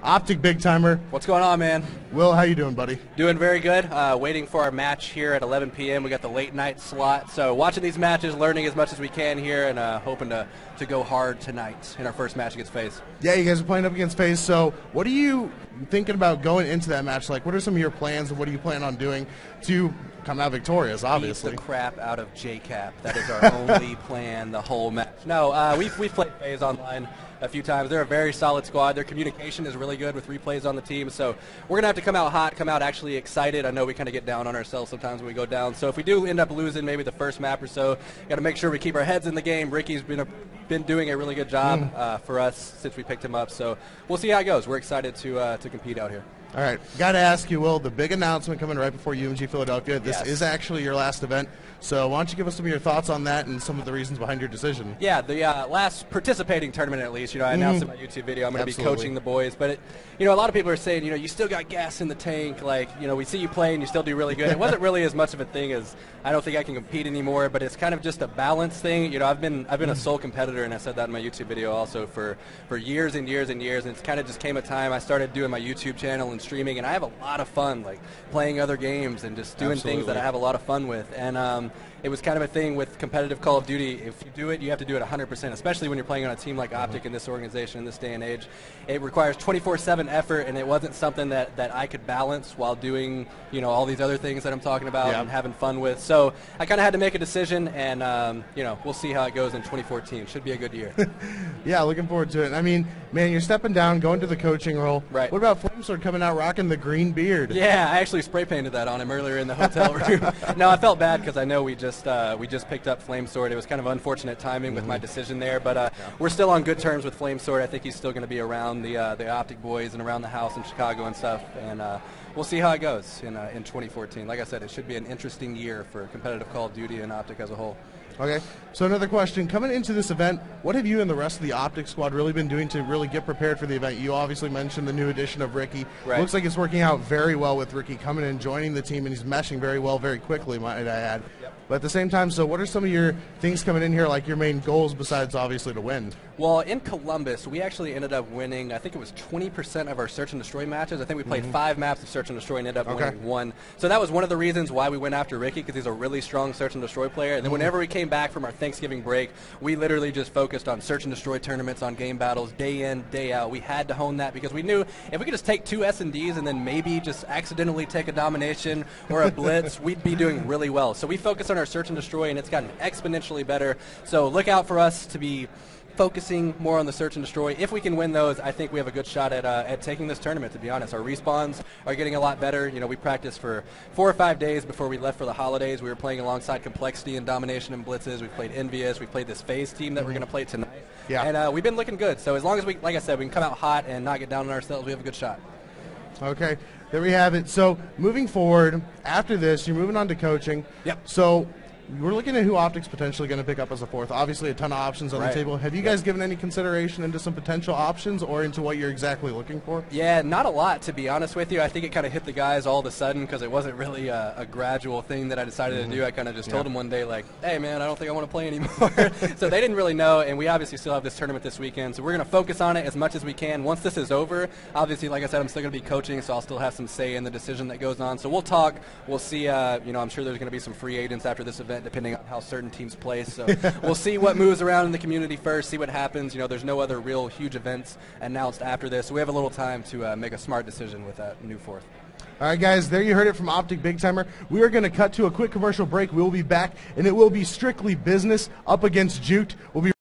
Optic Bigtymer. What's going on, man? Will, how you doing, buddy? Doing very good. Waiting for our match here at 11 p.m. We got the late night slot. So watching these matches, learning as much as we can here, and hoping to go hard tonight in our first match against FaZe. Yeah, you guys are playing up against FaZe. So what are you thinking about going into that match? Like, what are some of your plans, and what do you plan on doing to come out victorious, obviously? Beat the crap out of JCap. That is our only plan the whole match. No, we've played FaZe online a few times. They're a very solid squad. Their communication is really good with replays on the team. So we're going to have to come out hot, come out actually excited. I know we kind of get down on ourselves sometimes when we go down. So if we do end up losing maybe the first map or so, got to make sure we keep our heads in the game. Ricky's been doing a really good job for us since we picked him up. So we'll see how it goes. We're excited to compete out here. All right. Got to ask you, Will, the big announcement coming right before UMG Philadelphia. This is actually your last event. So why don't you give us some of your thoughts on that and some of the reasons behind your decision? Yeah, the last participating tournament, at least. I announced in my YouTube video I'm going to be coaching the boys. But, a lot of people are saying, you still got gas in the tank. Like, we see you play and you still do really good. It wasn't really as much of a thing as I don't think I can compete anymore. But it's kind of just a balance thing. I've been a sole competitor, and I said that in my YouTube video also for years and years and years. And it's kind of just came a time I started doing my YouTube channel and streaming, and I have a lot of fun, like playing other games and just doing things that I have a lot of fun with. And it was kind of a thing with competitive Call of Duty. If you do it, you have to do it 100%, especially when you're playing on a team like Optic in this organization in this day and age. It requires 24/7 effort, and it wasn't something that I could balance while doing, all these other things that I'm talking about and having fun with. So I kind of had to make a decision, and, we'll see how it goes in 2014. Should be a good year. Yeah, looking forward to it. I mean, man, you're stepping down, going to the coaching role. Right. What about Flamesword coming out rocking the green beard? Yeah, I actually spray painted that on him earlier in the hotel room. No, I felt bad because I know we just picked up Flamesword. It was kind of unfortunate timing with my decision there, but we're still on good terms with Flamesword. I think he's still going to be around the Optic boys and around the house in Chicago and stuff, and we'll see how it goes in 2014. Like I said, it should be an interesting year for competitive Call of Duty and Optic as a whole. Okay, so another question. Coming into this event, what have you and the rest of the Optic squad really been doing to really get prepared for the event? You obviously mentioned the new addition of Ricky. Right. Looks like it's working out very well with Ricky coming in, joining the team, and he's meshing very well, very quickly, might I add. Yep. But at the same time, so what are some of your things coming in here, like your main goals besides obviously to win? Well, in Columbus, we actually ended up winning, I think it was 20% of our Search and Destroy matches. I think we played 5 maps of Search and Destroy and ended up winning 1. So that was one of the reasons why we went after Ricky, because he's a really strong Search and Destroy player. And then whenever we came back from our Thanksgiving break, we literally just focused on Search and Destroy tournaments, on game battles, day in, day out. We had to hone that because we knew if we could just take 2 S&Ds and then maybe just accidentally take a domination or a blitz, we'd be doing really well. So we focused on our Search and Destroy, and it's gotten exponentially better. So look out for us to be focusing more on the Search and Destroy. If we can win those, I think we have a good shot at taking this tournament, to be honest. Our respawns are getting a lot better. We practiced for 4 or 5 days before we left for the holidays. We were playing alongside Complexity and Domination and Blitzes. We played Envious. We played this FaZe team that we're going to play tonight. Yeah. And we've been looking good. So as long as we, like I said, we can come out hot and not get down on ourselves, we have a good shot. Okay, there we have it. So moving forward, after this, you're moving on to coaching. Yep. So we're looking at who Optic's potentially going to pick up as a 4th. Obviously, a ton of options on the table. Have you guys given any consideration into some potential options or into what you're exactly looking for? Yeah, not a lot, to be honest with you. I think it kind of hit the guys all of a sudden because it wasn't really a gradual thing that I decided to do. I kind of just told them one day, like, hey, man, I don't think I want to play anymore. So they didn't really know, and we obviously still have this tournament this weekend. So we're going to focus on it as much as we can. Once this is over, obviously, like I said, I'm still going to be coaching, so I'll still have some say in the decision that goes on. So we'll talk. We'll see. I'm sure there's going to be some free agents after this event, depending on how certain teams play. So we'll see what moves around in the community first, see what happens. There's no other real huge events announced after this, so we have a little time to make a smart decision with that new 4th. All right, guys, there you heard it from Optic Bigtymer. We are going to cut to a quick commercial break. We'll be back, and it will be strictly business up against Juked. We'll be